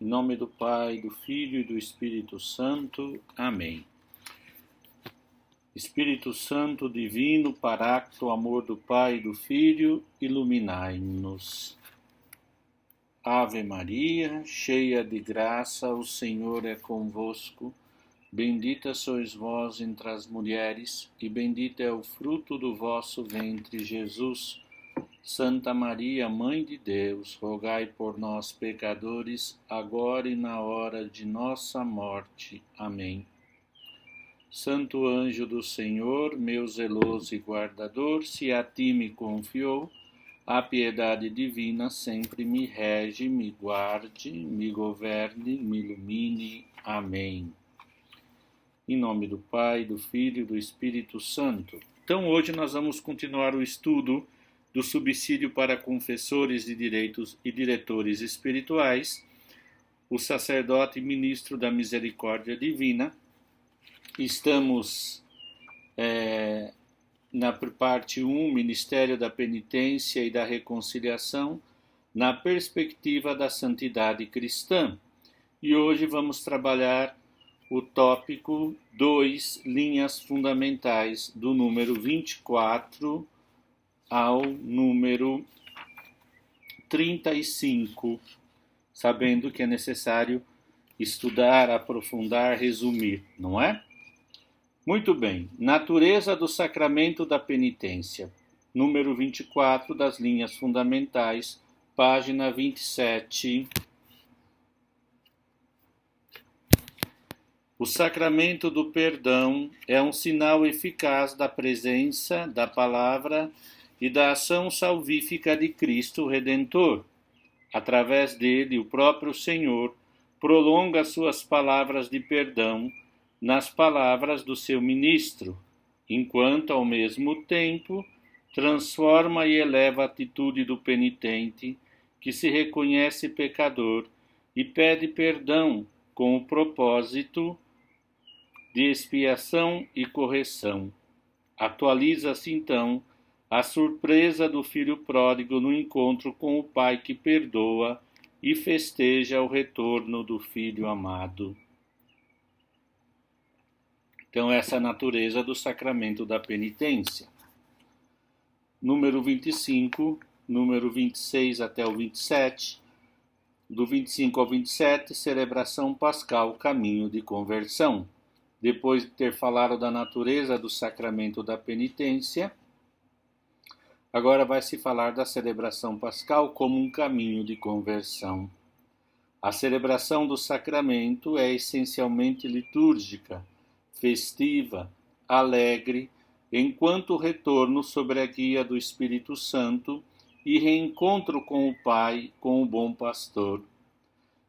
Em nome do Pai, do Filho e do Espírito Santo. Amém. Espírito Santo, divino, Paráclito, amor do Pai e do Filho, iluminai-nos. Ave Maria, cheia de graça, o Senhor é convosco. Bendita sois vós entre as mulheres, e bendito é o fruto do vosso ventre, Jesus. Santa Maria, Mãe de Deus, rogai por nós, pecadores, agora e na hora de nossa morte. Amém. Santo anjo do Senhor, meu zeloso e guardador, se a ti me confiou, a piedade divina sempre me rege, me guarde, me governe, me ilumine. Amém. Em nome do Pai, do Filho e do Espírito Santo. Então, hoje nós vamos continuar o estudo do subsídio para confessores de direitos e diretores espirituais, o sacerdote e ministro da misericórdia divina. Estamos na parte 1, Ministério da Penitência e da Reconciliação, na perspectiva da santidade cristã. E hoje vamos trabalhar o tópico 2, linhas fundamentais, do número 24 ao número 35, sabendo que é necessário estudar, aprofundar, resumir, não é? Muito bem. Natureza do sacramento da penitência, número 24 das linhas fundamentais, página 27. O sacramento do perdão é um sinal eficaz da presença, da palavra e da ação salvífica de Cristo Redentor. Através dele, o próprio Senhor prolonga suas palavras de perdão nas palavras do seu ministro, enquanto, ao mesmo tempo, transforma e eleva a atitude do penitente que se reconhece pecador e pede perdão com o propósito de expiação e correção. Atualiza-se, então, a surpresa do filho pródigo no encontro com o pai que perdoa e festeja o retorno do filho amado. Então, essa é a natureza do sacramento da penitência. Número 25, número 26 até o 27, do 25 ao 27, celebração pascal, caminho de conversão. Depois de ter falado da natureza do sacramento da penitência, agora vai se falar da celebração pascal como um caminho de conversão. A celebração do sacramento é essencialmente litúrgica, festiva, alegre, enquanto retorno sob a guia do Espírito Santo e reencontro com o Pai, com o bom pastor.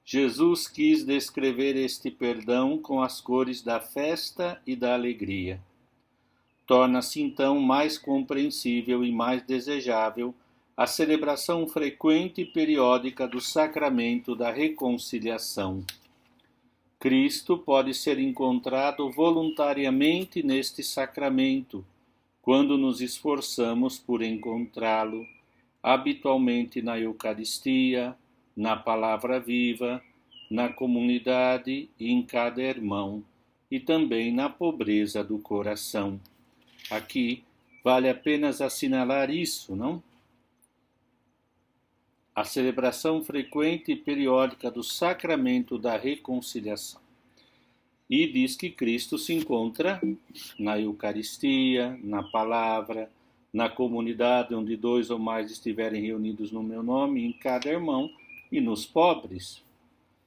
Jesus quis descrever este perdão com as cores da festa e da alegria. Torna-se então mais compreensível e mais desejável a celebração frequente e periódica do sacramento da reconciliação. Cristo pode ser encontrado voluntariamente neste sacramento, quando nos esforçamos por encontrá-lo, habitualmente na Eucaristia, na palavra viva, na comunidade e em cada irmão, e também na pobreza do coração. Aqui vale apenas assinalar isso, não? A celebração frequente e periódica do sacramento da reconciliação. E diz que Cristo se encontra na Eucaristia, na palavra, na comunidade onde 2 ou mais estiverem reunidos no meu nome, em cada irmão, e nos pobres.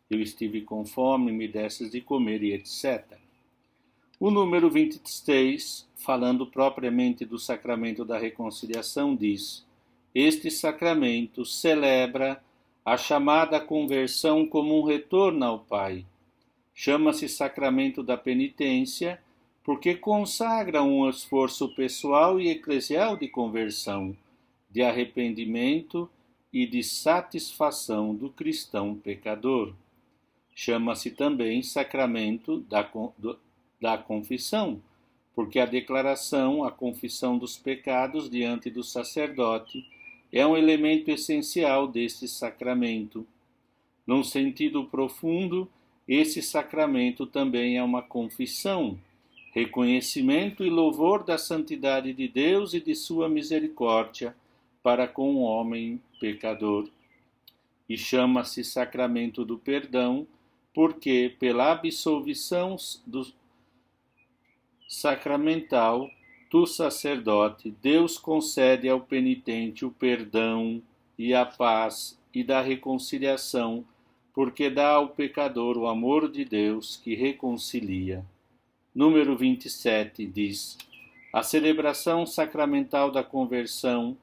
Eu estive com fome, me desses de comer, e etc. O número 26, falando propriamente do sacramento da reconciliação, diz: este sacramento celebra a chamada conversão como um retorno ao Pai. Chama-se sacramento da penitência porque consagra um esforço pessoal e eclesial de conversão, de arrependimento e de satisfação do cristão pecador. Chama-se também sacramento da confissão, porque a declaração, a confissão dos pecados diante do sacerdote é um elemento essencial deste sacramento. Num sentido profundo, esse sacramento também é uma confissão, reconhecimento e louvor da santidade de Deus e de sua misericórdia para com o homem pecador. E chama-se sacramento do perdão, porque pela absolvição sacramental do sacerdote, Deus concede ao penitente o perdão e a paz e da reconciliação, porque dá ao pecador o amor de Deus que reconcilia. Número 27 diz: a celebração sacramental da conversão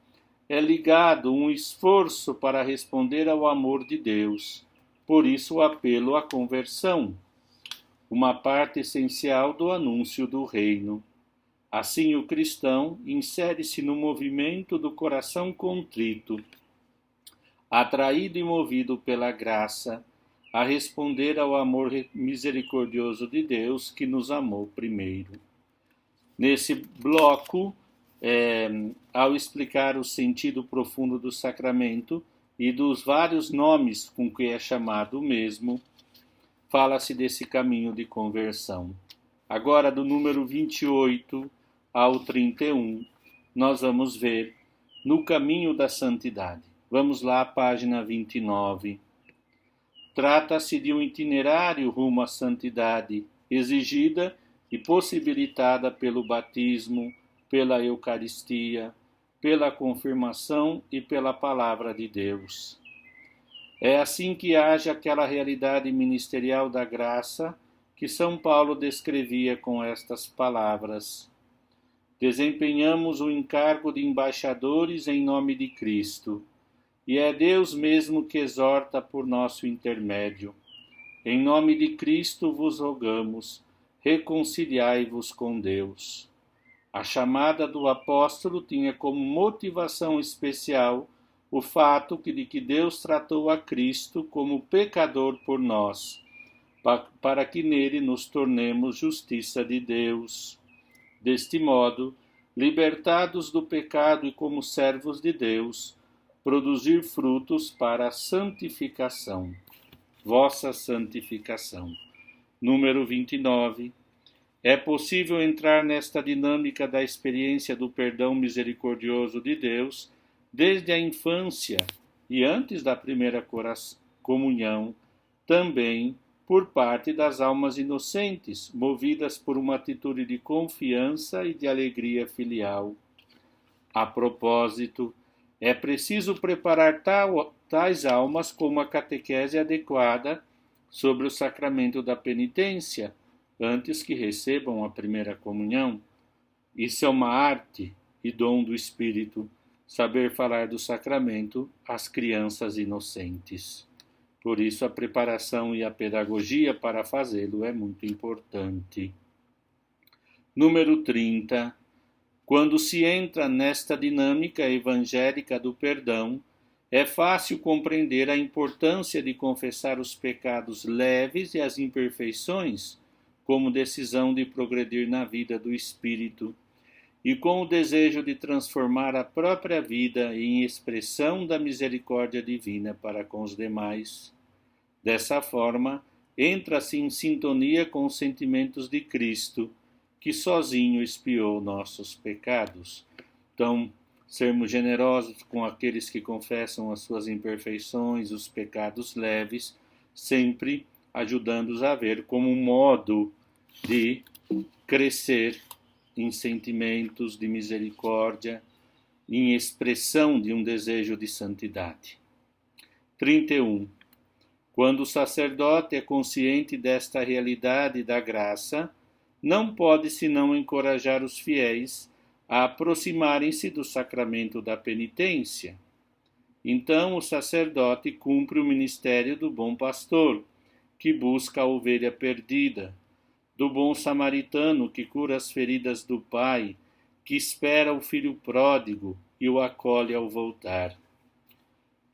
é ligado um esforço para responder ao amor de Deus. Por isso o apelo à conversão, uma parte essencial do anúncio do reino. Assim o cristão insere-se no movimento do coração contrito, atraído e movido pela graça, a responder ao amor misericordioso de Deus que nos amou primeiro. Nesse bloco, ao explicar o sentido profundo do sacramento e dos vários nomes com que é chamado o mesmo, fala-se desse caminho de conversão. Agora, do número 28 ao 31, nós vamos ver no caminho da santidade. Vamos lá, página 29. Trata-se de um itinerário rumo à santidade, exigida e possibilitada pelo batismo, pela Eucaristia, pela confirmação e pela Palavra de Deus. É assim que age aquela realidade ministerial da graça que São Paulo descrevia com estas palavras: desempenhamos o encargo de embaixadores em nome de Cristo, e é Deus mesmo que exorta por nosso intermédio. Em nome de Cristo vos rogamos, reconciliai-vos com Deus. A chamada do apóstolo tinha como motivação especial o fato de que Deus tratou a Cristo como pecador por nós, para que nele nos tornemos justiça de Deus. Deste modo, libertados do pecado e como servos de Deus, produzir frutos para a santificação. Vossa santificação. Número 29. É possível entrar nesta dinâmica da experiência do perdão misericordioso de Deus desde a infância e antes da primeira comunhão, também por parte das almas inocentes, movidas por uma atitude de confiança e de alegria filial. A propósito, é preciso preparar tais almas com uma catequese adequada sobre o sacramento da penitência, antes que recebam a primeira comunhão. Isso é uma arte e dom do Espírito, saber falar do sacramento às crianças inocentes. Por isso, a preparação e a pedagogia para fazê-lo é muito importante. Número 30. Quando se entra nesta dinâmica evangélica do perdão, é fácil compreender a importância de confessar os pecados leves e as imperfeições como decisão de progredir na vida do Espírito, e com o desejo de transformar a própria vida em expressão da misericórdia divina para com os demais. Dessa forma, entra-se em sintonia com os sentimentos de Cristo, que sozinho expiou nossos pecados. Então, sermos generosos com aqueles que confessam as suas imperfeições, os pecados leves, sempre ajudando-os a ver como um modo de crescer em sentimentos de misericórdia, em expressão de um desejo de santidade. 31. Quando o sacerdote é consciente desta realidade da graça, não pode senão encorajar os fiéis a aproximarem-se do sacramento da penitência. Então o sacerdote cumpre o ministério do bom pastor, que busca a ovelha perdida, do bom samaritano que cura as feridas do pai, que espera o filho pródigo e o acolhe ao voltar,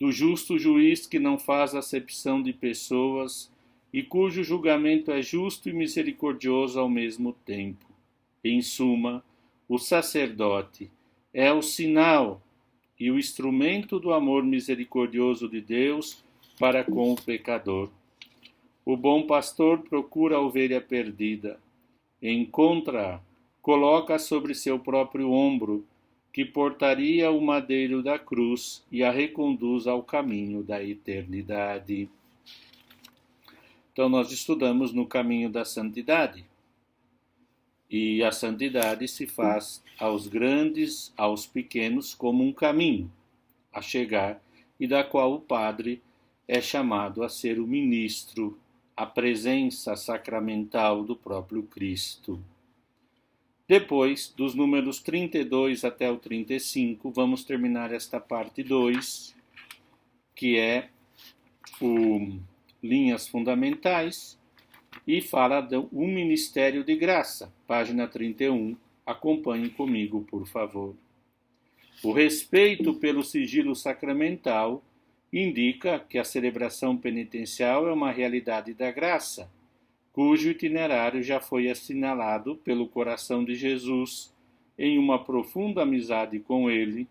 do justo juiz que não faz acepção de pessoas e cujo julgamento é justo e misericordioso ao mesmo tempo. Em suma, o sacerdote é o sinal e o instrumento do amor misericordioso de Deus para com o pecador. O bom pastor procura a ovelha perdida, encontra-a, coloca sobre seu próprio ombro, que portaria o madeiro da cruz e a reconduz ao caminho da eternidade. Então nós estudamos no caminho da santidade. E a santidade se faz aos grandes, aos pequenos, como um caminho a chegar, e da qual o padre é chamado a ser o ministro, a presença sacramental do próprio Cristo. Depois, dos números 32 até o 35, vamos terminar esta parte 2, que é o Linhas Fundamentais, e fala do Ministério de Graça, página 31. Acompanhe comigo, por favor. O respeito pelo sigilo sacramental indica que a celebração penitencial é uma realidade da graça, cujo itinerário já foi assinalado pelo coração de Jesus em uma profunda amizade com ele.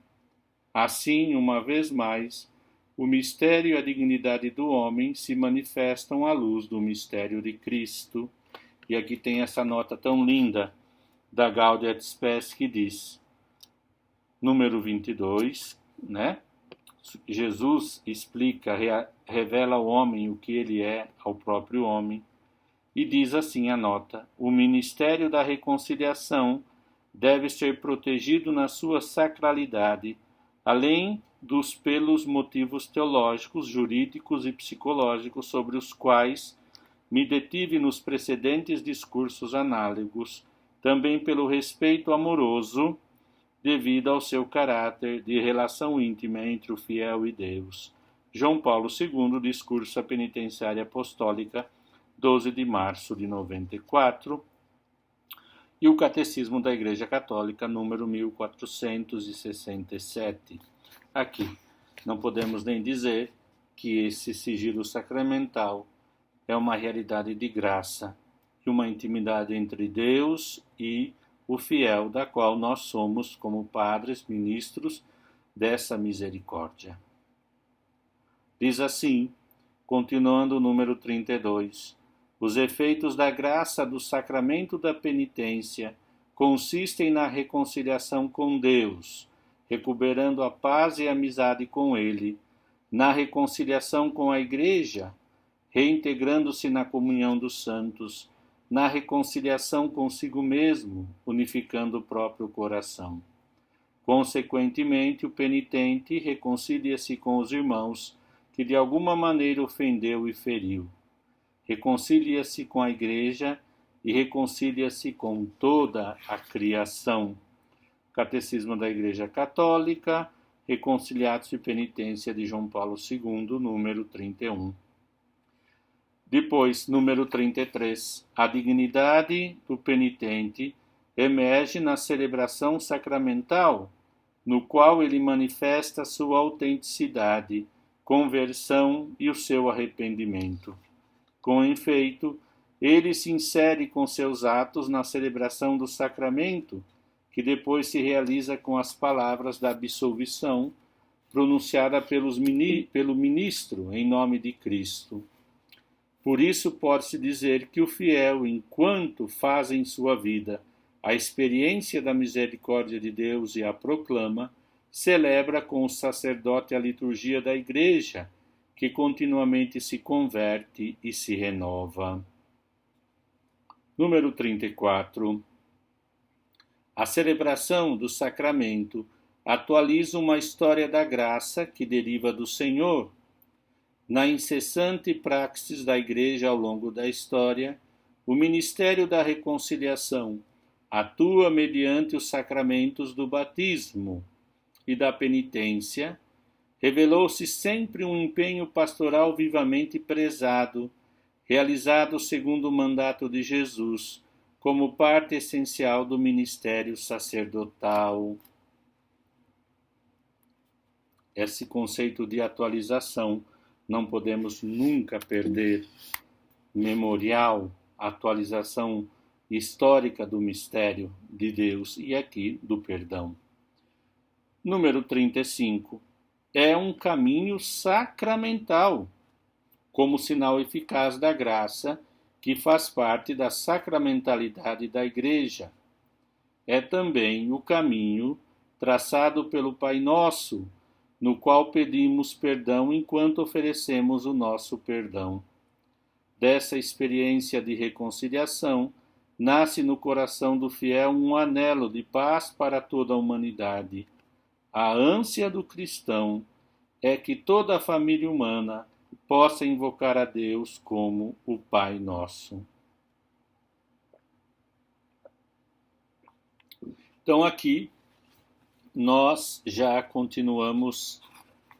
Assim, uma vez mais, o mistério e a dignidade do homem se manifestam à luz do mistério de Cristo. E aqui tem essa nota tão linda da Gaudium et Spes que diz, número 22, né? Jesus explica, revela ao homem o que ele é ao próprio homem, e diz assim a nota: o ministério da reconciliação deve ser protegido na sua sacralidade, além dos pelos motivos teológicos, jurídicos e psicológicos sobre os quais me detive nos precedentes discursos análogos, também pelo respeito amoroso devido ao seu caráter de relação íntima entre o fiel e Deus. João Paulo II, Discurso à Penitenciária Apostólica, 12 de março de 94, e o Catecismo da Igreja Católica, número 1467. Aqui, não podemos nem dizer que esse sigilo sacramental é uma realidade de graça e uma intimidade entre Deus e o fiel, da qual nós somos, como padres, ministros dessa misericórdia. Diz assim, continuando o número 32, os efeitos da graça do sacramento da penitência consistem na reconciliação com Deus, recuperando a paz e a amizade com Ele, na reconciliação com a Igreja, reintegrando-se na comunhão dos santos, na reconciliação consigo mesmo, unificando o próprio coração. Consequentemente, o penitente reconcilia-se com os irmãos que de alguma maneira ofendeu e feriu. Reconcilia-se com a Igreja e reconcilia-se com toda a criação. Catecismo da Igreja Católica, Reconciliatus e Penitência de João Paulo II, número 31. Depois, número 33. A dignidade do penitente emerge na celebração sacramental, no qual ele manifesta sua autenticidade, conversão e o seu arrependimento. Com efeito, ele se insere com seus atos na celebração do sacramento, que depois se realiza com as palavras da absolvição, pronunciada pelo ministro em nome de Cristo. Por isso pode-se dizer que o fiel, enquanto faz em sua vida a experiência da misericórdia de Deus e a proclama, celebra com o sacerdote a liturgia da Igreja, que continuamente se converte e se renova. Número 34. A celebração do sacramento atualiza uma história da graça que deriva do Senhor. Na incessante praxis da Igreja ao longo da história, o ministério da reconciliação atua mediante os sacramentos do batismo e da penitência. Revelou-se sempre um empenho pastoral vivamente prezado, realizado segundo o mandato de Jesus, como parte essencial do ministério sacerdotal. Esse conceito de atualização não podemos nunca perder. Memorial, atualização histórica do mistério de Deus e aqui do perdão. Número 35. É um caminho sacramental como sinal eficaz da graça que faz parte da sacramentalidade da Igreja. É também o caminho traçado pelo Pai Nosso, no qual pedimos perdão enquanto oferecemos o nosso perdão. Dessa experiência de reconciliação, nasce no coração do fiel um anelo de paz para toda a humanidade. A ânsia do cristão é que toda a família humana possa invocar a Deus como o Pai Nosso. Então aqui nós já continuamos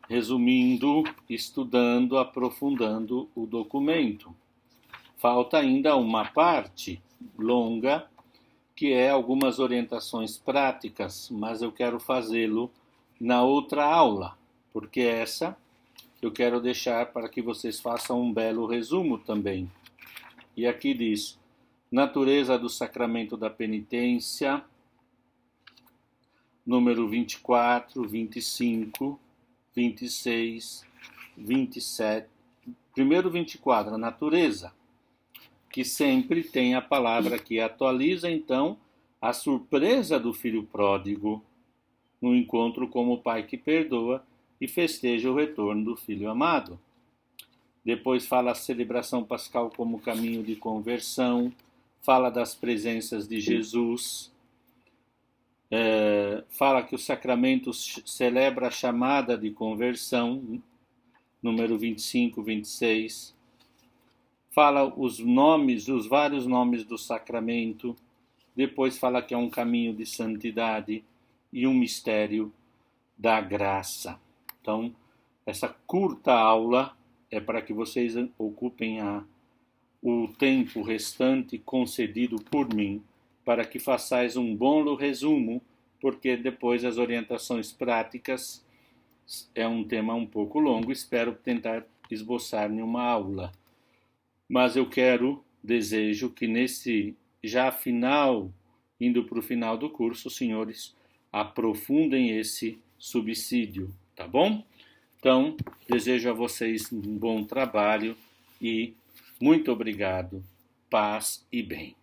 resumindo, estudando, aprofundando o documento. Falta ainda uma parte longa, que é algumas orientações práticas, mas eu quero fazê-lo na outra aula, porque essa eu quero deixar para que vocês façam um belo resumo também. E aqui diz: natureza do sacramento da penitência, número 24, 25, 26, 27. Primeiro 24, a natureza, que sempre tem a palavra que atualiza, então, a surpresa do filho pródigo no encontro com o pai que perdoa e festeja o retorno do filho amado. Depois fala a celebração pascal como caminho de conversão, fala das presenças de Jesus, fala que o sacramento celebra a chamada de conversão, número 25, 26, fala os nomes, os vários nomes do sacramento, depois fala que é um caminho de santidade e um mistério da graça. Então, essa curta aula é para que vocês ocupem o tempo restante concedido por mim, para que façais um bom resumo, porque depois as orientações práticas é um tema um pouco longo, espero tentar esboçar em uma aula. Mas eu desejo que nesse já final, indo para o final do curso, os senhores aprofundem esse subsídio, tá bom? Então, desejo a vocês um bom trabalho e muito obrigado, paz e bem.